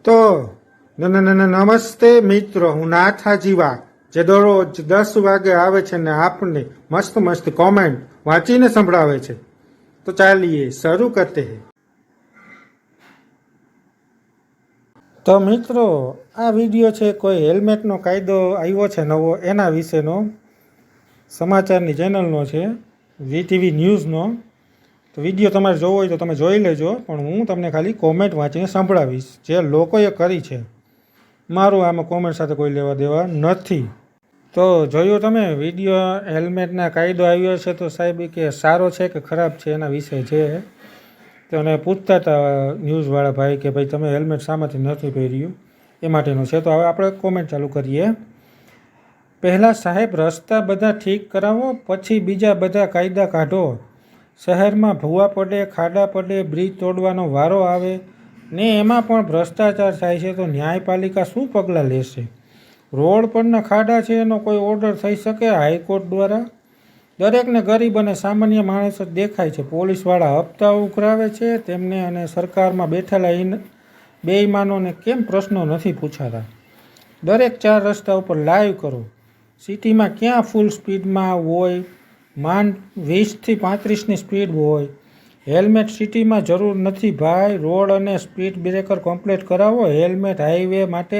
તો નમસ્તે મિત્રો, હું નાથા જીવા જે દરરોજ 10 વાગે આવે છે ને આપને મસ્ત મસ્ત કોમેન્ટ વાંચીને સંભળાવે છે. તો ચાલીએ શરૂ કરતે હૈ. તો મિત્રો, આ વિડીયો છે કોઈ હેલ્મેટનો કાયદો આવ્યો છે નવો એના વિશેનો સમાચારની ચેનલનો છે, વીટીવી ન્યૂઝનો. તો વિડીયો તમારે જોવો હોય તો તમે જોઈ લેજો, પણ હું તમને ખાલી કોમેન્ટ વાંચીને સંભળાવીશ જે લોકોએ કરી છે. મારું આમાં કોમેન્ટ સાથે કોઈ લેવા દેવા નથી. તો જોયું તમે વિડીયો, હેલ્મેટના કાયદો આવ્યો છે તો સાહેબ કે સારો છે કે ખરાબ છે એના વિશે છે. તો એને પૂછતા હતા ન્યૂઝવાળા ભાઈ કે ભાઈ તમે હેલ્મેટ શામાંથી નથી પહેર્યું એ માટેનું છે. તો હવે આપણે કોમેન્ટ ચાલુ કરીએ. પહેલાં સાહેબ રસ્તા બધા ઠીક કરાવો, પછી બીજા બધા કાયદા કાઢો. શહેરમાં ભૂવા પડે, ખાડા પડે, બ્રિજ તોડવાનો વારો આવે ને એમાં પણ ભ્રષ્ટાચાર થાય છે તો ન્યાયપાલિકા શું પગલાં લેશે? રોડ પરના ખાડા છે એનો કોઈ ઓર્ડર થઈ શકે હાઈકોર્ટ દ્વારા? દરેકને ગરીબ અને સામાન્ય માણસ જ દેખાય છે. પોલીસવાળા હપ્તા ઉઘરાવે છે તેમને, અને સરકારમાં બેઠેલા બેઈમાનોને કેમ પ્રશ્નો નથી પૂછાતા? દરેક 4 રસ્તા ઉપર લાઈવ કરો. સિટીમાં ક્યાં ફૂલ સ્પીડમાં હોય? માંડ 20થી 35ની સ્પીડ હોય. હેલ્મેટ સિટીમાં જરૂર નથી ભાઈ. રોડ અને સ્પીડ બ્રેકર કમ્પ્લીટ કરાવો. હેલ્મેટ હાઈવે માટે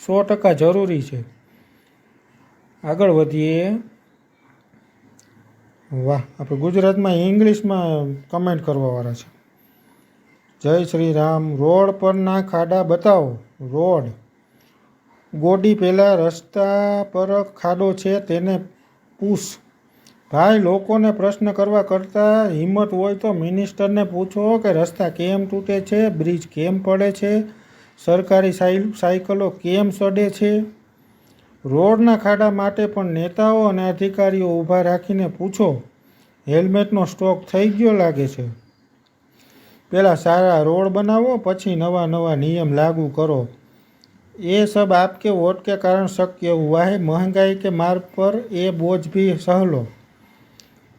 100% જરૂરી છે. આગળ વધીએ. વાહ, આપણે ગુજરાતમાં ઇંગ્લિશમાં કમેન્ટ કરવાવાળા છે. જય શ્રી રામ. રોડ પરના ખાડા બતાવો. રોડ ગોડી પહેલાં રસ્તા પર ખાડો છે તેને પૂછ ભાઈ. લોકોને પ્રશ્ન કરવા કરતાં હિંમત હોય તો મિનિસ્ટરને પૂછો કે રસ્તા કેમ તૂટે છે, બ્રિજ કેમ પડે છે, સરકારી સાયકલો કેમ સડે છે. રોડના ખાડા માટે પણ નેતાઓ અને અધિકારીઓ ઊભા રાખીને પૂછો. હેલ્મેટનો સ્ટોક થઈ ગયો લાગે છે. પહેલાં સારા રોડ બનાવો, પછી નવા નિયમ લાગુ કરો. ये सब आपके वोट के कारण शक्य हुआ है. महंगाई के मार्ग पर ये बोझ भी सहलो.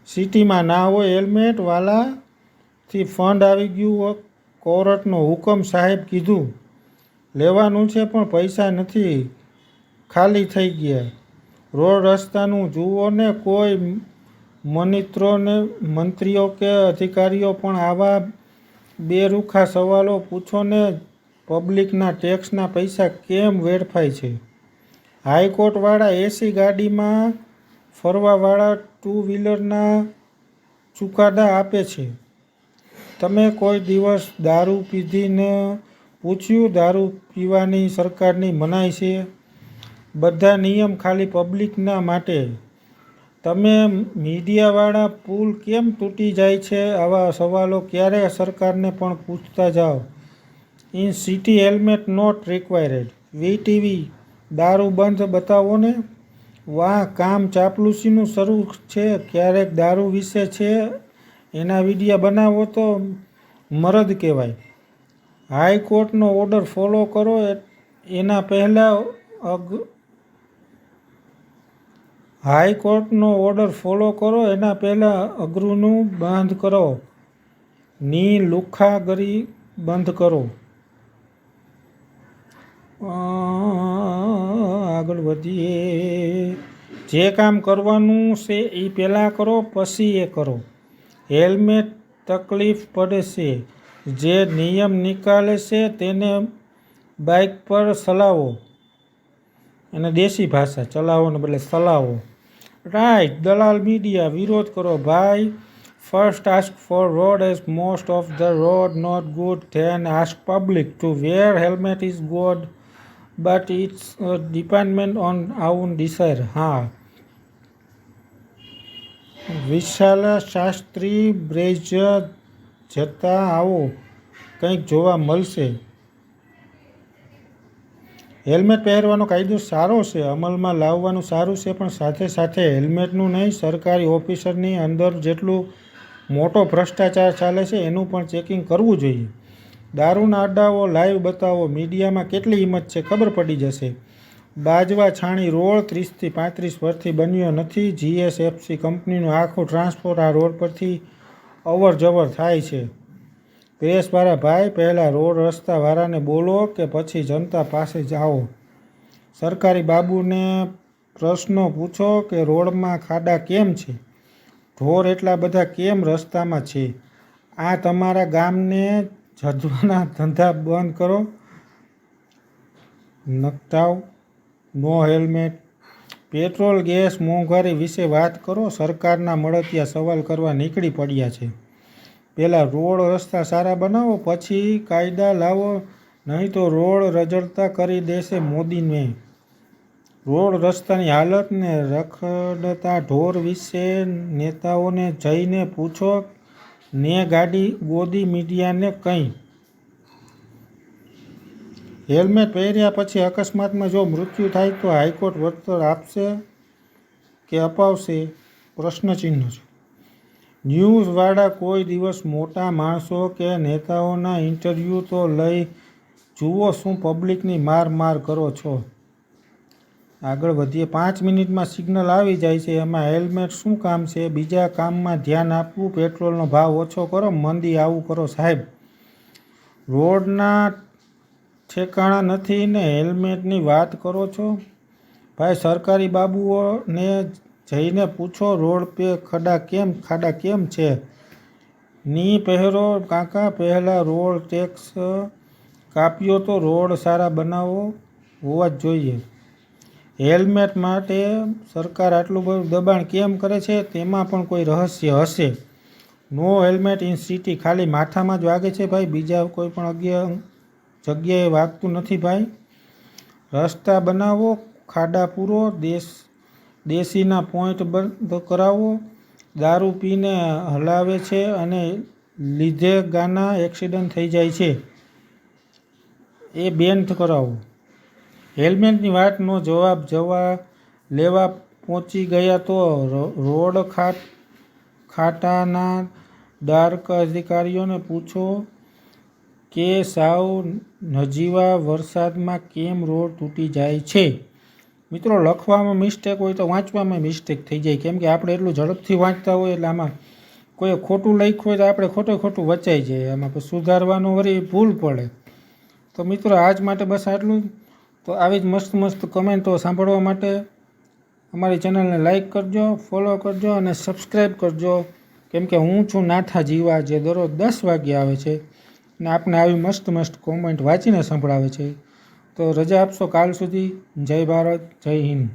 સિટીમાં ના હોય હેલ્મેટ વાલાથી ફંડ આવી ગયું. કોર્ટનો હુકમ સાહેબ કીધું લેવાનું છે પણ પૈસા નથી, ખાલી થઈ ગયા. રોડ રસ્તાનું જુઓ ને. કોઈ મંત્રીઓ કે અધિકારીઓ પણ આવા બેરૂખા સવાલો પૂછો ને. પબ્લિકના ટેક્સના પૈસા કેમ વેડફાય છે? હાઈકોર્ટવાળા એસી ગાડીમાં ફરવાવાળા 2 વ્હીલરના ચુકાદા આપે છે. તમે કોઈ દિવસ દારૂ પીધીને પૂછ્યું? દારૂ પીવાની સરકારની મનાઈ છે. બધા નિયમ ખાલી પબ્લિકના માટે. તમે મીડિયાવાળા પુલ કેમ તૂટી જાય છે? આવા સવાલો ક્યારે સરકારને પણ પૂછતા જાઓ. In city helmet not required. VTV દારૂ બંધ બતાવો ને. વાહ, કામ ચાપલુસીનું શરૂ છે. ક્યારેક દારૂ વિશે છે એના વિડીયા બનાવો તો મરદ કહેવાય. હાઈકોર્ટનો ઓર્ડર ફોલો કરો. એના પહેલાં અઘરુંનું બંધ કરો. ની લુખાગરી બંધ કરો. આગળ વધીએ. જે કામ કરવાનું છે એ પહેલાં કરો, પછી એ કરો. હેલ્મેટ તકલીફ પડે છે. જે નિયમ નીકાળે છે તેને બાઇક પર ચલાવો. અને દેશી ભાષા ચલાવોને બદલે ચલાવો. રાઈટ. દલાલ મીડિયા વિરોધ કરો ભાઈ. First ask for road as most of the road not good, then ask public to wear helmet is good, but it's dependent on our desire. હા. વિશાલા શાસ્ત્રી. બ્રેજ જતા આવો, કંઈક જોવા મળશે. હેલ્મેટ પહેરવાનો કાયદો સારો છે, અમલમાં લાવવાનું સારું છે, પણ સાથે સાથે હેલ્મેટનું નહીં, સરકારી ઓફિસરની અંદર જેટલું મોટો ભ્રષ્ટાચાર ચાલે છે એનું પણ ચેકિંગ કરવું જોઈએ. દારૂના અડ્ડાઓ લાઈવ બતાવો. મીડિયામાં કેટલી હિંમત છે ખબર પડી જશે. બાજવા છાણી રોડ 30થી 35 વર્ષથી બન્યો નથી. જીએસએફસી કંપનીનું આખું ટ્રાન્સપોર્ટ આ રોડ પરથી અવર જવર થાય છે. પ્રેસવાળા ભાઈ, પહેલાં રોડ રસ્તાવાળાને બોલો કે પછી જનતા પાસે જાઓ. સરકારી બાબુને પ્રશ્નો પૂછો કે રોડમાં ખાડા કેમ છે, ઢોર એટલા બધા કેમ રસ્તામાં છે. આ તમારા ગામને જજવાના ધંધા બંધ કરો. નકટાવ, નો હેલ્મેટ, પેટ્રોલ ગેસ મોંઘવારી વિશે વાત કરો. સરકારના મળતિયા સવાલ કરવા નીકળી પડ્યા છે. પહેલાં રોડ રસ્તા સારા બનાવો, પછી કાયદા લાવો, નહીં તો રોડ રજળતા કરી દેશે મોદીને. રોડ રસ્તાની હાલત ને રખડતા ઢોર વિશે નેતાઓને જઈને પૂછો ને ગાડી ગોદી મીડિયાને કંઈ. હેલ્મેટ પહેર્યા પછી અકસ્માતમાં જો મૃત્યુ થાય તો હાઈકોર્ટ વળતર આપશે કે અપાવશે? પ્રશ્નચિહ્ન છે. ન્યૂઝવાળા કોઈ દિવસ મોટા માણસો કે નેતાઓના ઇન્ટરવ્યૂ તો લઈ જુઓ, શું પબ્લિકની માર કરો છો? આગળ વધીએ. 5 મિનિટમાં સિગ્નલ આવી જાય છે, એમાં હેલ્મેટ શું કામ છે? બીજા કામમાં ધ્યાન આપવું. પેટ્રોલનો ભાવ ઓછો કરો, મંદી આવું કરો. સાહેબ, રોડના ઠેકાણા નથી ને હેલ્મેટની વાત કરો છો? ભાઈ, સરકારી બાબુઓને જઈને પૂછો રોડ પે ખાડા કેમ છે. ની પહેરો કાકા, પહેલાં રોડ ટેક્સ કાપ્યો તો રોડ સારા બનાવો હોવા જ જોઈએ. હેલ્મેટ માટે સરકાર આટલું બધું દબાણ કેમ કરે છે? તેમાં પણ કોઈ રહસ્ય હશે. નો હેલ્મેટ ઇન સિટી ખાલી માથામાં જ વાગે છે ભાઈ, બીજા કોઈ પણ જગ્યાએ વાગતું નથી ભાઈ. રસ્તા બનાવો, ખાડા પૂરો, દેશીના પોઈન્ટ બંધ કરાવો. દારૂ પીને હલાવે છે અને લીધે ગાના એક્સિડન્ટ થઈ જાય છે, એ બેન કરાવો. હેલ્મેટની વાતનો જવાબ લેવા પહોંચી ગયા તો રોડ ખાતાના ડાર્ક અધિકારીઓને પૂછો કે સાવ નજીવા વરસાદમાં કેમ રોડ તૂટી જાય છે. મિત્રો, લખવામાં મિસ્ટેક હોય તો વાંચવામાં મિસ્ટેક થઈ જાય, કેમ કે આપણે એટલું ઝડપથી વાંચતા હોય એટલે આમાં કોઈ ખોટું લખ્યું હોય તો આપણે ખોટું વચાઈ જાય, આમાં પછી સુધારવાનું વળી ભૂલ પડે. તો મિત્રો, આજ માટે બસ આટલું જ. તો આવી જ મસ્ત કમેન્ટો સાંભળવા માટે અમારી ચેનલને લાઈક કરજો, ફોલો કરજો અને સબસ્ક્રાઈબ કરજો, કેમ કે હું છું નાથા જીવા, જે દરરોજ 10 વાગ્યે આવે છે અને આપણે આવી મસ્ત કોમેન્ટ વાંચીને સંભળાવે છે. તો રજા આપશો કાલ સુધી. જય ભારત, જય હિન્દ.